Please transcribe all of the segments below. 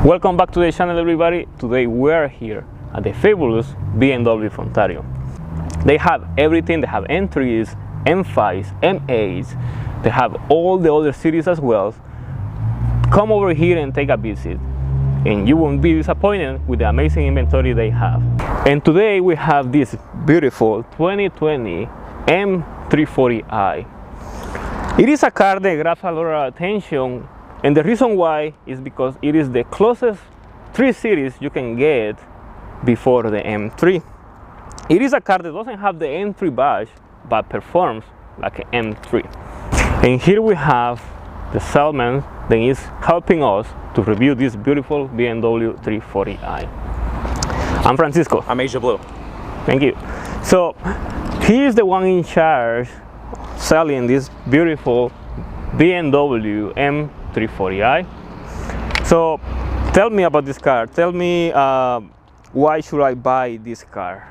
Welcome back to the channel, everybody. Today we are here at the fabulous BMW of Ontario. They have everything. They have M3s, M5s, M8s. They have all the other series as well. Come over here and take a visit, and you won't be disappointed with the amazing inventory they have. And today we have this beautiful 2020 M340i. It is a car that grabs a lot of attention, and the reason why is because it is the closest 3 Series you can get before the M3. It is a car that doesn't have the M3 badge but performs like an M3. And here we have the salesman that is helping us to review this beautiful BMW 340i. I'm Francisco. I'm Aja Bleu. Thank you. So he is the one in charge selling this beautiful BMW M340i. So tell me about this car. Tell me why should I buy this car?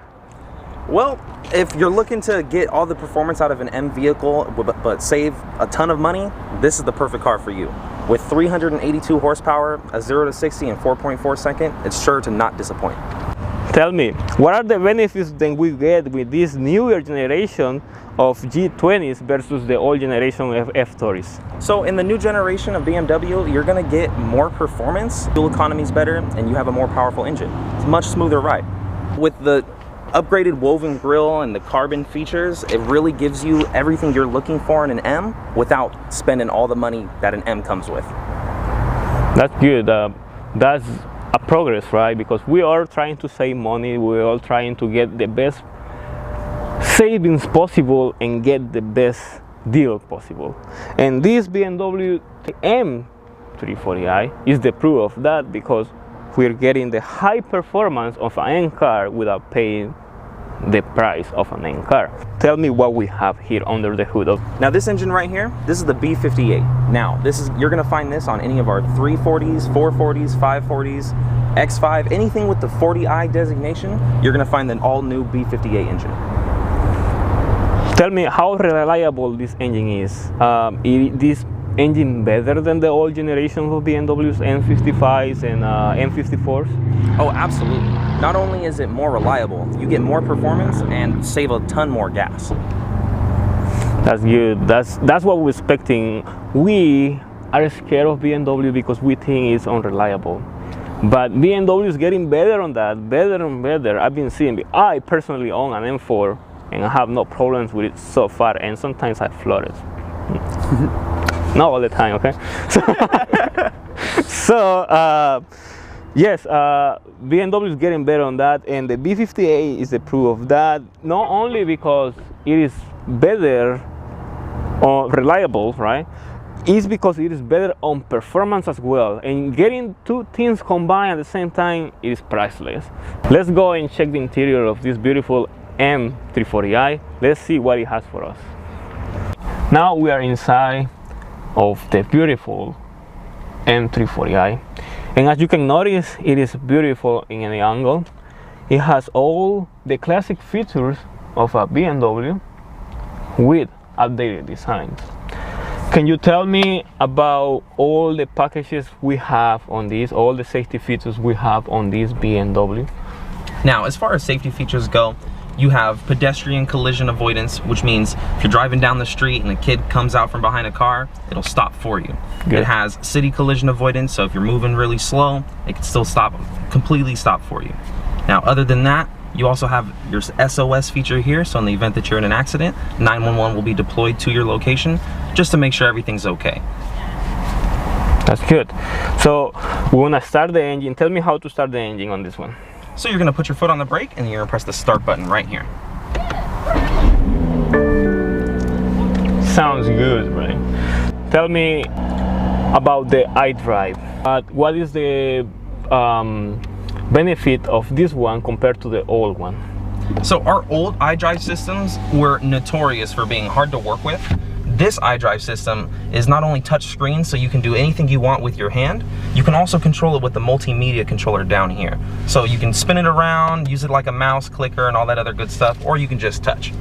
Well, if you're looking to get all the performance out of an M vehicle but save a ton of money, this is the perfect car for you. With 382 horsepower, a 0 to 60 in 4.4 seconds, it's sure to not disappoint. Tell me, what are the benefits that we get with this newer generation of G20s versus the old generation of F30s? So in the new generation of BMW, you're going to get more performance, fuel economy is better, and you have a more powerful engine. It's a much smoother ride. With the upgraded woven grille and the carbon features, it really gives you everything you're looking for in an M without spending all the money that an M comes with. That's good. That's a progress, right? Because we are trying to save money, we're all trying to get the best savings possible and get the best deal possible. And this BMW M340i is the proof of that, because we're getting the high performance of an N car without paying the price of an N car. Tell me what we have here under the hood of. Now this engine right here, this is the B58. Now you're gonna find this on any of our 340s, 440s, 540s, X5, anything with the 40i designation, you're gonna find an all new B58 engine. Tell me how reliable this engine is. Is this engine better than the old generation of BMWs, M55s and M54s? Oh, absolutely. Not only is it more reliable, you get more performance and save a ton more gas. That's good. That's what we're expecting. We are scared of BMW because we think it's unreliable. But BMW is getting better on that, better and better. I've been seeing it. I personally own an M4 and I have no problems with it so far, and sometimes I flood it. Not all the time, okay? Yes, BMW is getting better on that, and the B58 is the proof of that. Not only because it is better or reliable, right? It's because it is better on performance as well. And getting two things combined at the same time is priceless. Let's go and check the interior of this beautiful M340i. Let's see what it has for us. Now we are inside of the beautiful M340i, and as you can notice, it is beautiful in any angle. It has all the classic features of a BMW with updated designs. Can you tell me about all the packages we have on this, all the safety features we have on this BMW? Now, as far as safety features go, you have pedestrian collision avoidance, which means if you're driving down the street and a kid comes out from behind a car, it'll stop for you. Good. It has city collision avoidance, so if you're moving really slow, it can still completely stop for you. Now, other than that, you also have your SOS feature here, so in the event that you're in an accident, 911 will be deployed to your location just to make sure everything's okay. That's good. So we want to start the engine. Tell me how to start the engine on this one. So you're gonna put your foot on the brake and you're gonna press the start button right here. Sounds good, right? Tell me about the iDrive. What is the benefit of this one compared to the old one? So our old iDrive systems were notorious for being hard to work with. This iDrive system is not only touch screen, so you can do anything you want with your hand, you can also control it with the multimedia controller down here. So you can spin it around, use it like a mouse clicker and all that other good stuff, or you can just touch.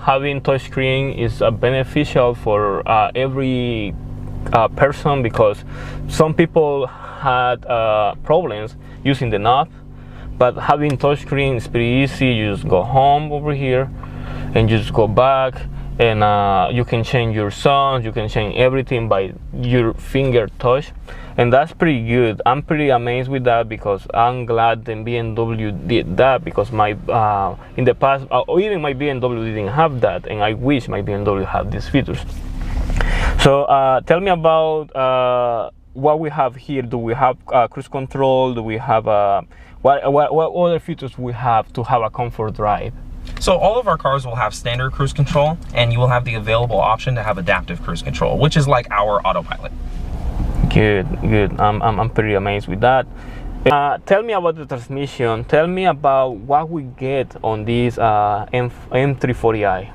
Having touchscreen is beneficial for every person, because some people had problems using the knob, but having touchscreen is pretty easy. You just go home over here and you just go back, and you can change your sounds, you can change everything by your finger touch, and that's pretty good. I'm pretty amazed with that, because I'm glad that BMW did that, because my in the past, even my BMW didn't have that, and I wish my BMW had these features. So tell me about what we have here. Do we have cruise control? Do we have what other features we have to have a comfort drive? So all of our cars will have standard cruise control, and you will have the available option to have adaptive cruise control, which is like our autopilot. Good. I'm pretty amazed with that. Tell me about the transmission. Tell me about what we get on this M340i.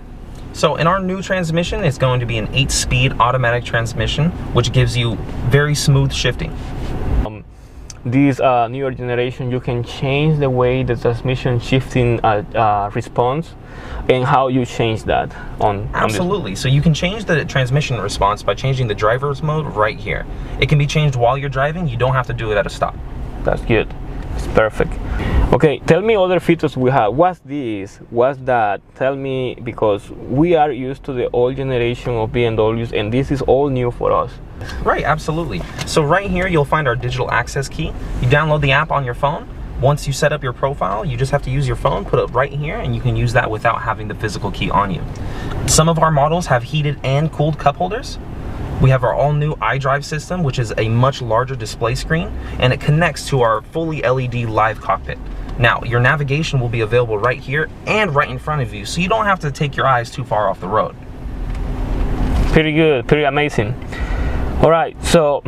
So in our new transmission, it's going to be an 8-speed automatic transmission, which gives you very smooth shifting. This newer generation, you can change the way the transmission shifting responds, and how you change that on Absolutely. So you can change the transmission response by changing the driver's mode right here. It can be changed while you're driving. You don't have to do it at a stop. That's good. It's perfect. Okay, tell me other features we have. What's this? What's that? Tell me, because we are used to the old generation of BMWs, and this is all new for us. Right, absolutely. So right here, you'll find our digital access key. You download the app on your phone. Once you set up your profile, you just have to use your phone, put it right here, and you can use that without having the physical key on you. Some of our models have heated and cooled cup holders. We have our all-new iDrive system, which is a much larger display screen, and it connects to our fully LED live cockpit. Now, your navigation will be available right here and right in front of you, so you don't have to take your eyes too far off the road. Pretty good, pretty amazing. All right, so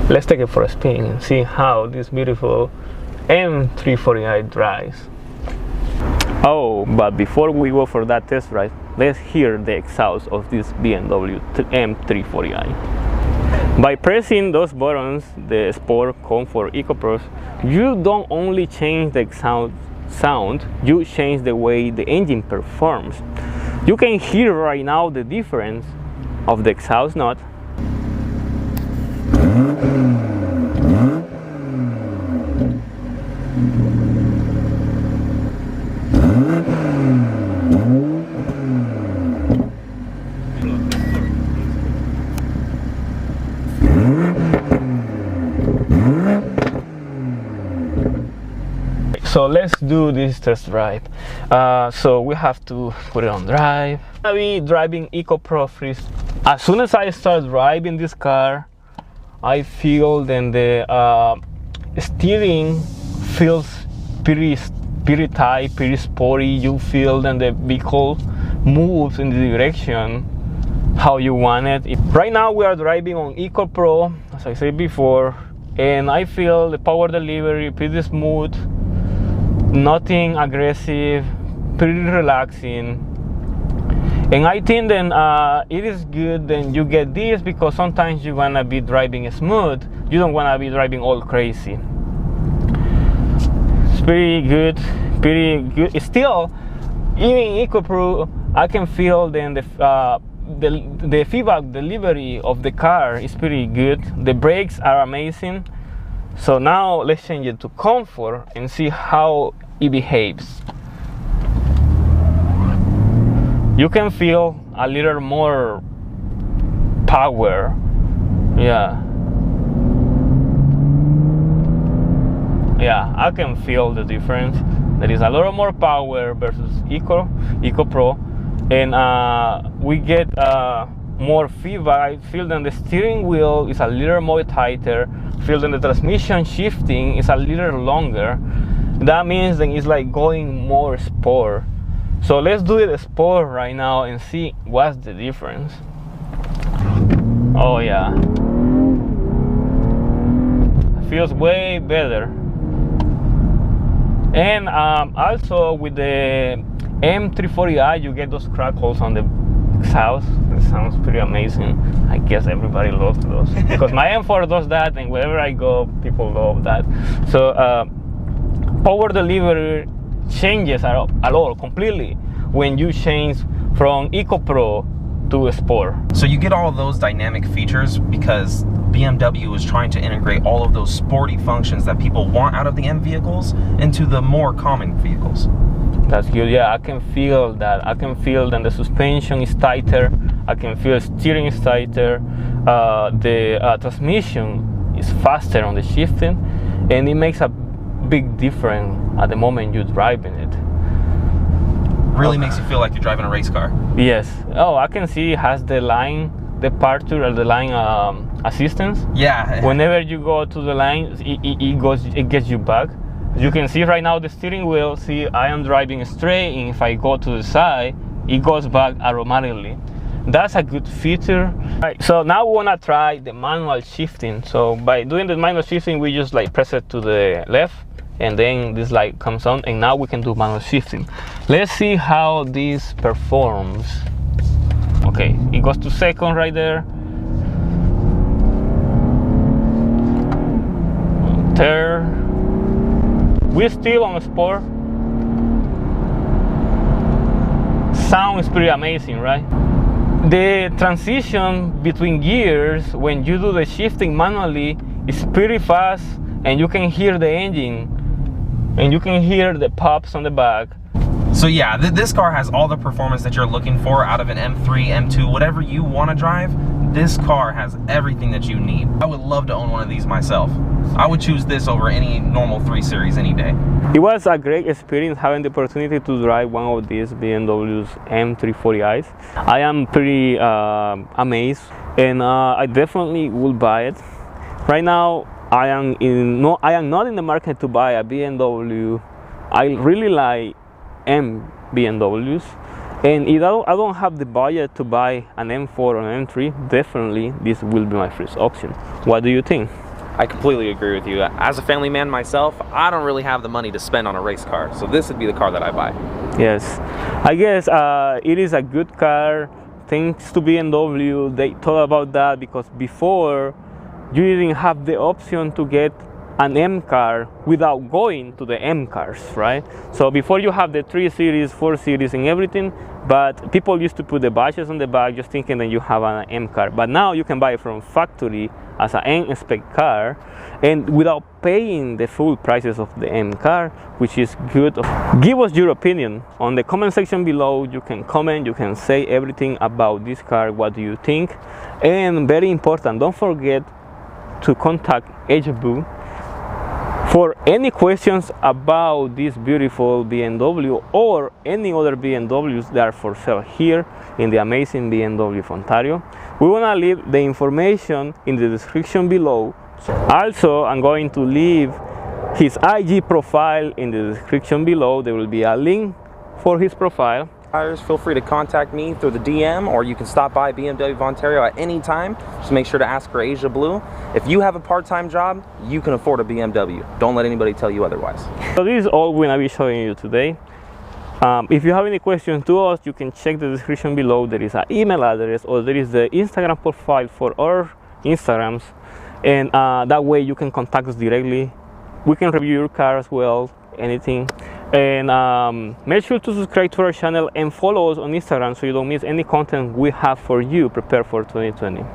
let's take it for a spin and see how this beautiful M340i drives. Oh, but before we go for that test drive, let's hear the exhaust of this BMW M340i. By pressing those buttons, the Sport, Comfort, EcoPro, you don't only change the sound, you change the way the engine performs. You can hear right now the difference of the exhaust note. So let's do this test drive. So we have to put it on drive. I'll be driving EcoPro Freeze. As soon as I start driving this car, I feel then the steering feels pretty tight, pretty sporty. You feel then the vehicle moves in the direction how you want it. Right now we are driving on EcoPro, as I said before, and I feel the power delivery pretty smooth, nothing aggressive, pretty relaxing. And I think then it is good then you get this, because sometimes you wanna be driving smooth, you don't wanna be driving all crazy. It's pretty good, pretty good. It's still, even EcoPro, I can feel then the feedback delivery of the car is pretty good. The brakes are amazing. So now let's change it to Comfort and see how it behaves. You can feel a little more power. Yeah, I can feel the difference. There is a lot more power versus EcoPro, and we get more feedback. I feel that the steering wheel is a little more tighter. Feel that the transmission shifting is a little longer. That means that it's like going more sport. So let's do it sport right now and see what's the difference. Oh yeah, feels way better. And also with the M340i, you get those crack holes on the exhaust. It sounds pretty amazing. I guess everybody loves those because my M4 does that, and wherever I go, people love that. So power delivery changes a lot completely when you change from EcoPro to Sport. So you get all of those dynamic features because BMW is trying to integrate all of those sporty functions that people want out of the M vehicles into the more common vehicles. That's good. Yeah, I can feel that. I can feel that the suspension is tighter. I can feel steering is tighter. The transmission is faster on the shifting, and it makes a big difference at the moment you're driving it. Really makes you feel like you're driving a race car. Yes. Oh, I can see it has the line departure or the line assistance. Yeah. Whenever you go to the line, it gets you back. You can see right now the steering wheel. See, I am driving straight, and if I go to the side, it goes back automatically. That's a good feature. Right, so now we wanna try the manual shifting. So by doing the manual shifting, we just like press it to the left, and then this light comes on, and now we can do manual shifting. Let's see how this performs. Okay, it goes to second right there. Third. We're still on Sport. Sound is pretty amazing, right? The transition between gears when you do the shifting manually is pretty fast, and you can hear the engine, and you can hear the pops on the back. So yeah, this car has all the performance that you're looking for out of an M3, M2, whatever you want to drive. This car has everything that you need. I would love to own one of these myself. I would choose this over any normal 3 Series any day. It was a great experience having the opportunity to drive one of these BMW's M340i's. I am pretty amazed, and I definitely will buy it. Right now, I am not in the market to buy a BMW. I really like BMWs, and if I don't have the budget to buy an M4 or an M3, definitely this will be my first option. What do you think? I completely agree with you. As a family man myself, I don't really have the money to spend on a race car, so this would be the car that I buy. Yes, I guess it is a good car. Thanks to BMW, they thought about that, because before you didn't have the option to get an M car without going to the M cars, right? So before you have the 3 Series, 4 Series and everything, but people used to put the badges on the back just thinking that you have an M car. But now you can buy it from factory as an M spec car, and without paying the full prices of the M car, which is good. Give us your opinion on the comment section below. You can comment, you can say everything about this car. What do you think? And very important, don't forget to contact Aja Bleu for any questions about this beautiful BMW or any other BMWs that are for sale here in the amazing BMW of Ontario. We want to leave the information in the description below. Also, I'm going to leave his IG profile in the description below. There will be a link for his profile. Feel free to contact me through the DM, or you can stop by BMW of Ontario at any time. Just make sure to ask for Aja Bleu. If you have a part-time job, you can afford a BMW. Don't let anybody tell you otherwise. So this is all we're going to be showing you today. If you have any questions to us, you can check the description below. There is an email address, or there is the Instagram profile for our Instagrams, and that way you can contact us directly. We can review your car as well, anything. And make sure to subscribe to our channel and follow us on Instagram so you don't miss any content we have for you prepared for 2020.